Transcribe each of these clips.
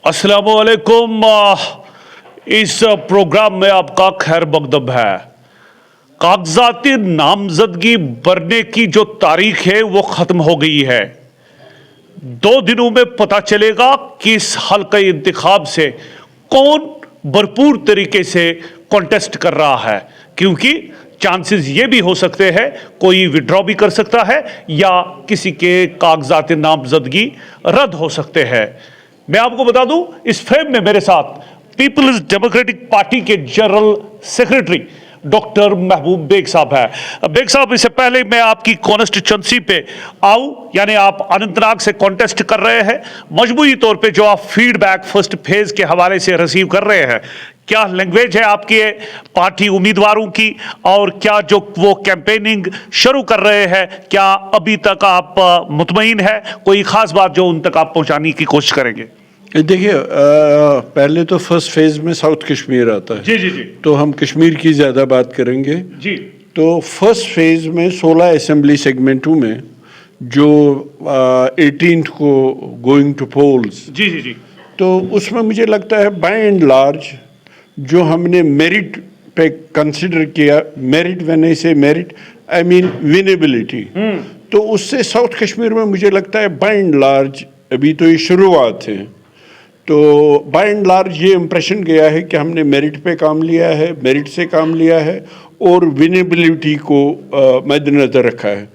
अस्सलाम वालेकुम। इस प्रोग्राम में आपका खैर मकदम है। कागजाती नामजदगी भरने की जो तारीख है वो ख़त्म हो गई है। 2 दिनों में पता चलेगा कि इस हल्का इंतखाब से कौन भरपूर तरीके से कॉन्टेस्ट कर रहा है, क्योंकि चांसेस ये भी हो सकते हैं कोई विड्रॉ भी कर सकता है या किसी के कागजात नामजदगी रद्द हो सकते हैं। मैं आपको बता दूं, इस फ्रेम में मेरे साथ पीपल्स डेमोक्रेटिक पार्टी के जनरल सेक्रेटरी डॉक्टर महबूब बेग साहब है। बेग साहब, इससे पहले मैं आपकी कॉन्स्टिट्यूंसी पे आऊं, यानी आप अनंतनाग से कॉन्टेस्ट कर रहे हैं, मजबूरी तौर पे जो आप फीडबैक फर्स्ट फेज के हवाले से रिसीव कर रहे हैं, क्या लैंग्वेज है आपके पार्टी उम्मीदवारों की, और क्या जो वो कैंपेनिंग शुरू कर रहे हैं, क्या अभी तक आप मुतमईन है? कोई खास बात जो उन तक आप पहुंचाने की कोशिश करेंगे? देखिए, पहले तो फर्स्ट फेज में साउथ कश्मीर आता है। जी जी जी। तो हम कश्मीर की ज़्यादा बात करेंगे जी। तो फर्स्ट फेज में 16 असेंबली सेगमेंटों में जो 18th को गोइंग टू पोल्स, जी जी जी, तो उसमें मुझे लगता है बाय एंड लार्ज जो हमने मेरिट पे कंसिडर किया, मेरिट व्हेन आई से मेरिट आई मीन विनेबिलिटी, तो उससे साउथ कश्मीर में मुझे लगता है बाय एंड लार्ज, अभी तो ये शुरुआत है, तो बाय एंड लार्ज ये इम्प्रेशन गया है कि हमने मेरिट पे काम लिया है, मेरिट से काम लिया है और विनेबिलिटी को मद्देनज़र रखा है।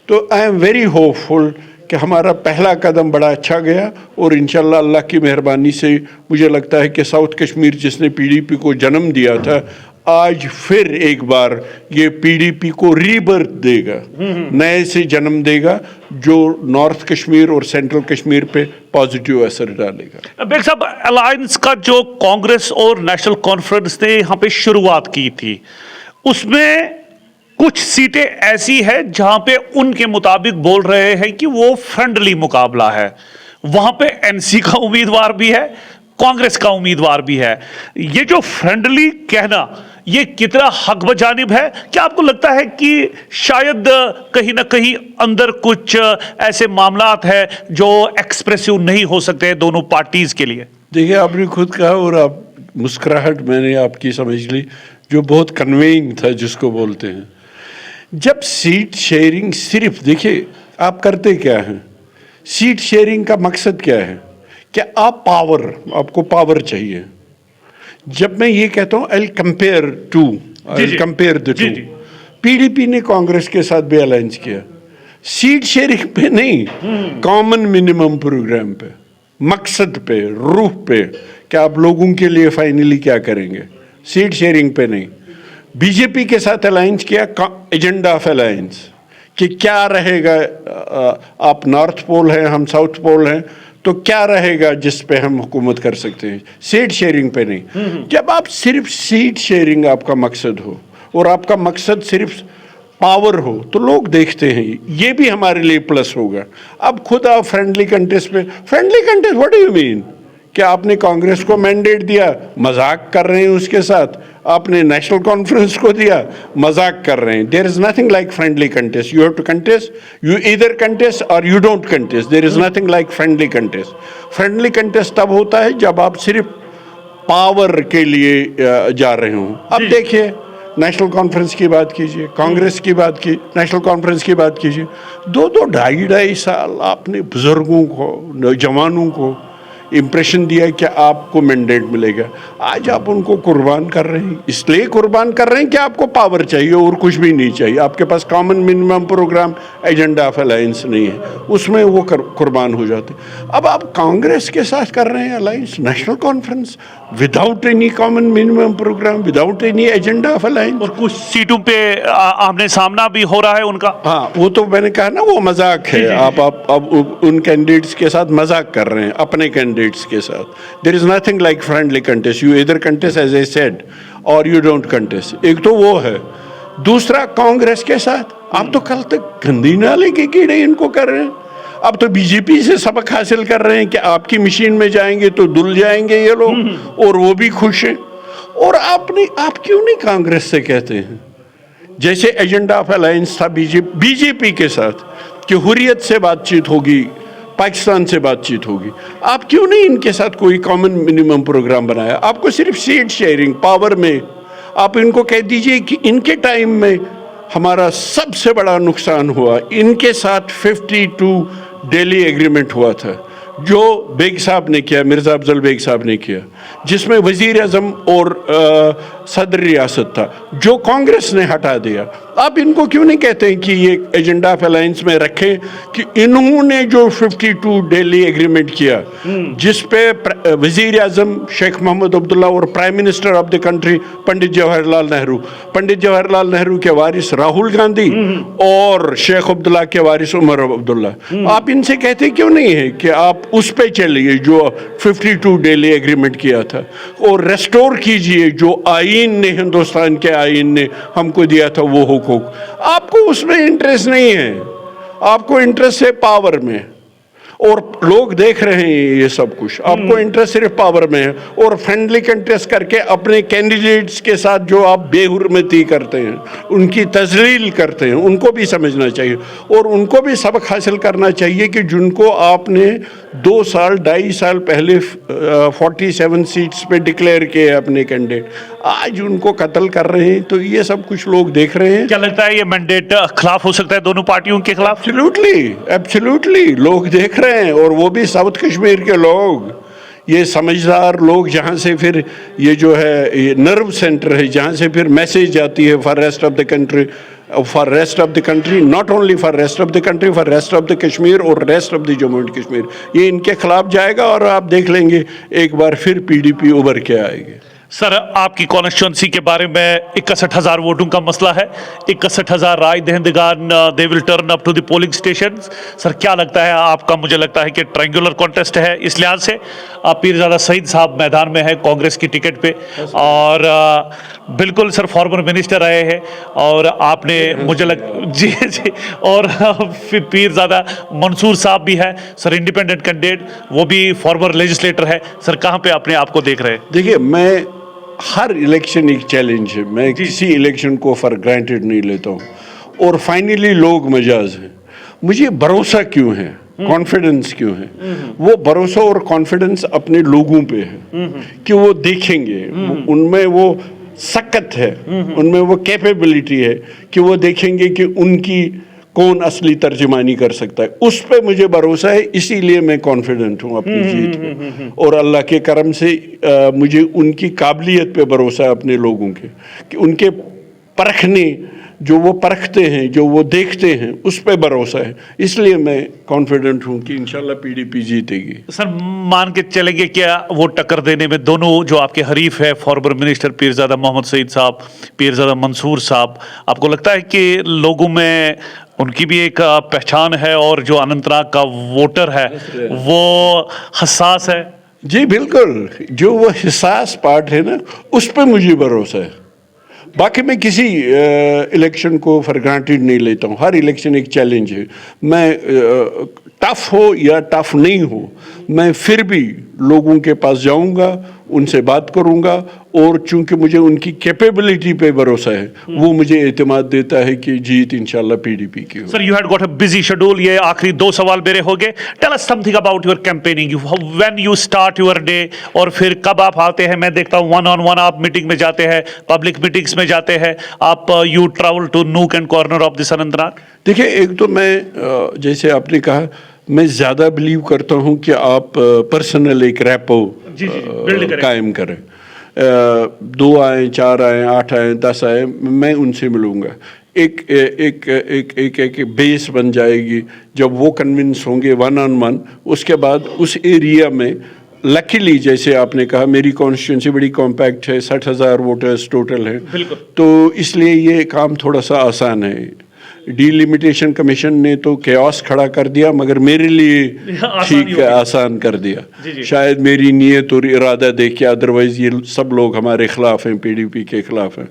तो आई एम वेरी होपफुल कि हमारा पहला कदम बड़ा अच्छा गया और इंशाल्लाह अल्लाह की मेहरबानी से मुझे लगता है कि साउथ कश्मीर जिसने पीडीपी को जन्म दिया था, आज फिर एक बार ये पीडीपी को रीबर्थ देगा, नए से जन्म देगा, जो नॉर्थ कश्मीर और सेंट्रल कश्मीर पे पॉजिटिव असर डालेगा। बेग साहब, अलायंस का जो कांग्रेस और नेशनल कॉन्फ्रेंस ने यहाँ पे शुरुआत की थी, उसमें कुछ सीटें ऐसी है जहां पे उनके मुताबिक बोल रहे हैं कि वो फ्रेंडली मुकाबला है, वहां पे एनसी का उम्मीदवार भी है, कांग्रेस का उम्मीदवार भी है। ये जो फ्रेंडली कहना, ये कितना हक बजानिब है? क्या आपको लगता है कि शायद कहीं ना कहीं अंदर कुछ ऐसे मामलात है जो एक्सप्रेसिव नहीं हो सकते दोनों पार्टीज के लिए? देखिए, आपने खुद कहा और आप मुस्कुराहट मैंने आपकी समझ ली, जो बहुत कन्वेइंग था जिसको बोलते हैं। जब सीट शेयरिंग, सिर्फ देखिए आप करते क्या हैं, सीट शेयरिंग का मकसद क्या है कि आप आपको पावर चाहिए। जब मैं ये कहता हूँ I compare the two, PDP ने कांग्रेस के साथ भी अलायंस किया, सीट शेयरिंग पे नहीं, कॉमन मिनिमम प्रोग्राम पे, मकसद पे, रूह पे, कि आप लोगों के लिए फाइनली क्या करेंगे, सीट शेयरिंग पे नहीं। बीजेपी के साथ अलायंस किया, एजेंडा ऑफ अलायंस कि क्या रहेगा, आप नॉर्थ पोल हैं, हम साउथ पोल हैं, तो क्या रहेगा जिस पे हम हुकूमत कर सकते हैं, सीट शेयरिंग पे नहीं। जब आप सिर्फ सीट शेयरिंग आपका मकसद हो और आपका मकसद सिर्फ पावर हो, तो लोग देखते हैं ये भी हमारे लिए प्लस होगा। अब खुद आप फ्रेंडली कंटेस्ट पे, friendly contest what do you mean? क्या आपने कांग्रेस को मैंडेट दिया, मजाक कर रहे हैं उसके साथ, आपने नेशनल कॉन्फ्रेंस को दिया, मजाक कर रहे हैं। There is nothing like friendly contest, you have to contest, you either contest or you don't contest, there is nothing like friendly contest. Friendly contest तब होता है जब आप सिर्फ पावर के लिए जा रहे हों। अब देखिए, नेशनल कॉन्फ्रेंस की बात कीजिए, कांग्रेस की बात की, नेशनल कॉन्फ्रेंस की बात कीजिए, 2-2, 2.5 साल आपने बुजुर्गों को, नौजवानों को इम्प्रेशन दिया कि आपको मैंडेट मिलेगा। आज आप उनको कुर्बान कर रहे हैं, इसलिए कुर्बान कर रहे हैं कि आपको पावर चाहिए और कुछ भी नहीं चाहिए। आपके पास common minimum programme, agenda of alliance नहीं है, उसमें वो कुर्बान हो जाते। अब आप कांग्रेस के साथ कर रहे हैं alliance, national conference, without any common minimum programme, without any agenda of alliance, और कुछ सीटों पे आमने सामना भी हो रहा है उनका। हाँ, वो तो मैंने कहा ना, वो मजाक है। आप उन कैंडिडेट्स के साथ मजाक कर रहे हैं, अपने कैंडिडेट्स के साथ। There is nothing like friendly contest, you इधर कंटेस्ट एज आई सेड और यू डोंट कंटेस्ट। एक तो वो है, दूसरा कांग्रेस के साथ आप तो कल तक गंदी नाले के कीड़े इनको कर रहे हैं, अब तो बीजेपी से सबक हासिल कर रहे हैं कि आपकी मशीन में जाएंगे तो धुल जाएंगे ये लोग, और वो भी खुश हैं। और आप क्यों नहीं कांग्रेस से कहते हैं, जैसे एजेंडा ऑफ अलायंस था बीजेपी के साथ कि हुर्रियत से बातचीत होगी, पाकिस्तान से बातचीत होगी। आप क्यों नहीं इनके साथ कोई कॉमन मिनिमम प्रोग्राम बनाया? आपको सिर्फ सीट शेयरिंग पावर में आप इनको कह दीजिए कि इनके टाइम में हमारा सबसे बड़ा नुकसान हुआ, इनके साथ 52 दिल्ली एग्रीमेंट हुआ था जो बेग साहब ने किया, मिर्ज़ा अफजल बेग साहब ने किया, जिसमें वज़ीर आज़म और सदर रियासत था, जो कांग्रेस ने हटा दिया। आप इनको क्यों नहीं कहते हैं कि ये एजेंडा ऑफ अलायंस में रखें कि इन्होंने जो 52 दिल्ली एग्रीमेंट किया, जिस पे वज़ीर आज़म शेख मोहम्मद अब्दुल्ला और prime minister of the country Pandit Jawaharlal Nehru के वारिस राहुल गांधी और शेख अब्दुल्ला के वारिस उमर अब्दुल्ला, आप इनसे कहते क्यों नहीं है कि आप उस पे चलिए जो 52 दिल्ली एग्रीमेंट किया था, और रेस्टोर कीजिए जो आईन ने, हिंदुस्तान के आईन ने हमको दिया था वो हुकूक। आपको उसमें इंटरेस्ट नहीं है, आपको इंटरेस्ट है पावर में, और लोग देख रहे हैं ये सब कुछ। आपको इंटरेस्ट सिर्फ पावर में है, और फ्रेंडली कंटेस्ट करके अपने कैंडिडेट्स के साथ जो आप बेहुरमती करते हैं, उनकी तजलील करते हैं, उनको भी समझना चाहिए और उनको भी सबक हासिल करना चाहिए कि जिनको आपने 2-2.5 साल पहले 47 सीट्स पे डिक्लेयर किए अपने कैंडिडेट, आज उनको कत्ल कर रहे हैं। तो ये सब कुछ लोग देख रहे हैं। क्या लगता है ये मैंडेट खिलाफ हो सकता है दोनों पार्टियों के खिलाफ? एब्सोल्युटली लोग देख रहे हैं, और वो भी साउथ कश्मीर के लोग, ये समझदार लोग, जहाँ से फिर ये जो है ये नर्व सेंटर है, जहाँ से फिर मैसेज आती है for rest of the country, not only for rest of the country, for rest of the Kashmir और rest of the Jammu and Kashmir, ये इनके खिलाफ जाएगा और आप देख लेंगे एक बार फिर PDP उभर के आएगी। सर, आपकी कॉन्स्टिट्यूंसी के बारे में 61,000 वोटों का मसला है, 61,000 राय दहिंदगान they will turn up to the polling station. Sir, क्या लगता है आपका? मुझे लगता है कि ट्रायंगुलर कॉन्टेस्ट है, इस लिहाज से आप पीरजादा सईद साहब मैदान में है कांग्रेस की टिकट पे, और बिल्कुल सर फॉर्मर मिनिस्टर रहे हैं, और आपने मुझे जी और पीरजादा मंसूर साहब भी है सर, इंडिपेंडेंट कैंडिडेट, वो भी फॉर्मर लेजिस्लेटर है। सर, कहाँ पे अपने आप को देख रहे हैं? देखिए, मैं हर इलेक्शन एक चैलेंज है, मैं किसी इलेक्शन को फॉर ग्रांटेड नहीं लेता हूँ, और फाइनली लोग मजाज हैं। मुझे भरोसा क्यों है, कॉन्फिडेंस क्यों है? वो भरोसा और कॉन्फिडेंस अपने लोगों पे है कि वो देखेंगे, उनमें वो सकत है, उनमें वो कैपेबिलिटी है कि वो देखेंगे कि उनकी कौन असली तर्जमानी कर सकता है। उस पे मुझे भरोसा है, इसीलिए मैं कॉन्फिडेंट हूँ अपनी जीत में, और अल्लाह के करम से मुझे उनकी काबिलियत पे भरोसा है अपने लोगों के, कि उनके परखने, जो वो परखते हैं, जो वो देखते हैं, उस पे भरोसा है। इसलिए मैं कॉन्फिडेंट हूँ कि इंशाल्लाह PDP जीतेगी। सर, मान के चलेंगे क्या वो टक्कर देने में दोनों जो आपके हरीफ है, फॉर्मर मिनिस्टर पीरजादा मोहम्मद सईद साहब, पीरजादा मंसूर साहब, आपको लगता है कि लोगों में उनकी भी एक पहचान है, और जो अनंतनाग का वोटर है वो हसास है? जी बिल्कुल, जो वो हसास पार्ट है ना, उस पर मुझे भरोसा है। बाकी मैं किसी इलेक्शन को फॉर ग्रांटेड नहीं लेता हूँ। हर इलेक्शन एक चैलेंज है। मैं टफ हो या टफ नहीं हो, मैं फिर भी लोगों के पास जाऊंगा, उनसे बात करूंगा, और चूंकि मुझे उनकी कैपेबिलिटी पे भरोसा है, वो मुझे एतमाद देता है कि जीत इंशाल्लाह PDP की हो। Sir, you had got a busy schedule. ये आखिरी 2 सवाल मेरे हो गए। Tell us something about your campaigning, when you start your day, और फिर कब आप आते हैं? मैं देखता हूँ 1-on-1 आप मीटिंग में जाते हैं, पब्लिक मीटिंग्स में जाते हैं आप, you travel to nook and corner of this Anantnag. देखिए, एक तो मैं जैसे आपने कहा, मैं ज़्यादा बिलीव करता हूँ कि आप पर्सनल एक रैपो कायम करें। 2 आए, 4 आए, 8 आए, 10 आए, मैं उनसे मिलूँगा। एक बेस बन जाएगी। जब वो कन्विंस होंगे 1-on-1, उसके बाद उस एरिया में लकीली, जैसे आपने कहा, मेरी कॉन्स्टिट्यूंसी बड़ी कॉम्पैक्ट है, 60,000 वोटर्स टोटल हैं, तो इसलिए ये काम थोड़ा सा आसान है। डिलिमिटेशन कमीशन ने तो कैओस खड़ा कर दिया, मगर मेरे लिए ठीक आसान कर दिया। शायद मेरी नीयत और इरादा देख के, अदरवाइज ये सब लोग हमारे खिलाफ हैं, PDP के खिलाफ हैं।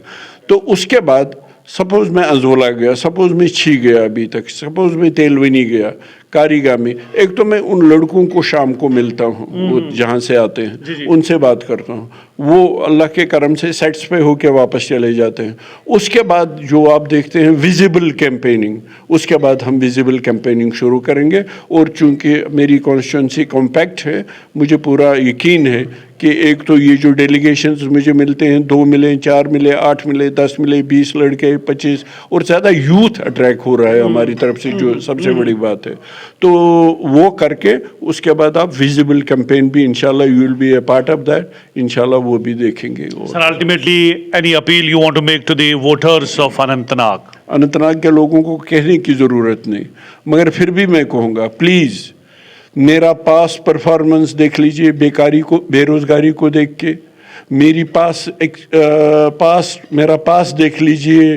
तो उसके बाद सपोज मैं अजोला गया, सपोज मैं छी गया, अभी तक सपोज मैं तेलवनी गया, कारीगा में, एक तो मैं उन लड़कों को शाम को मिलता हूँ, वो जहाँ से आते हैं उनसे बात करता हूँ, वो अल्लाह के करम से सेटिस्फाई होकर वापस चले जाते हैं। उसके बाद जो आप देखते हैं विजिबल कैंपेनिंग, उसके बाद हम विजिबल कैंपेनिंग शुरू करेंगे। और चूंकि मेरी कॉन्स्टिट्यूंसी कॉम्पैक्ट है, मुझे पूरा यकीन है कि एक तो ये जो डेलीगेशंस मुझे मिलते हैं, 2 मिले, 4 मिले, 8 मिले, 10 मिले, 20 लड़के, 25 और ज़्यादा यूथ अट्रैक्ट हो रहा है हमारी तरफ से, जो सबसे बड़ी बात है। तो वो करके उसके बाद आप विजिबल कैंपेन भी इंशाल्लाह you will be A part of that, इंशाल्लाह वो भी देखेंगे। Sir, ultimately, any appeal you want to make to the voters of Anantnag? Anantnag के लोगों को कहने की ज़रूरत नहीं, मगर फिर भी मैं कहूँगा प्लीज़ मेरा पास परफॉर्मेंस देख लीजिए, बेकारी को, बेरोज़गारी को देख के, मेरी मेरा पास देख लीजिए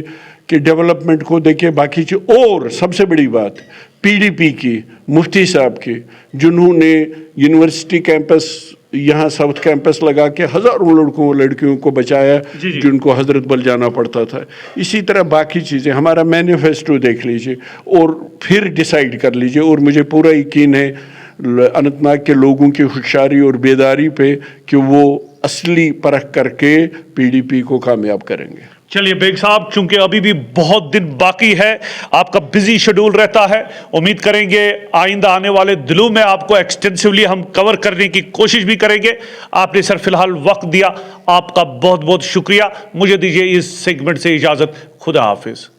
कि डेवलपमेंट को देखे, बाकी चीज़। और सबसे बड़ी बात पीडीपी की, मुफ्ती साहब की, जिन्होंने यूनिवर्सिटी कैंपस यहाँ साउथ कैंपस लगा के हज़ारों लड़कों लड़कियों को बचाया जिनको हजरत बल जाना पड़ता था। इसी तरह बाकी चीज़ें, हमारा मैनिफेस्टो देख लीजिए और फिर डिसाइड कर लीजिए। और मुझे पूरा यकीन है अनंतनाग के लोगों की होशियारी और बेदारी पे कि वो असली परख करके पीडीपी को कामयाब करेंगे। चलिए बेग साहब, चूंकि अभी भी बहुत दिन बाकी है, आपका बिजी शेड्यूल रहता है, उम्मीद करेंगे आइंदा आने वाले दिनों में आपको एक्सटेंसिवली हम कवर करने की कोशिश भी करेंगे। आपने सर फिलहाल वक्त दिया, आपका बहुत बहुत शुक्रिया। मुझे दीजिए इस सेगमेंट से इजाजत। खुदा हाफिज।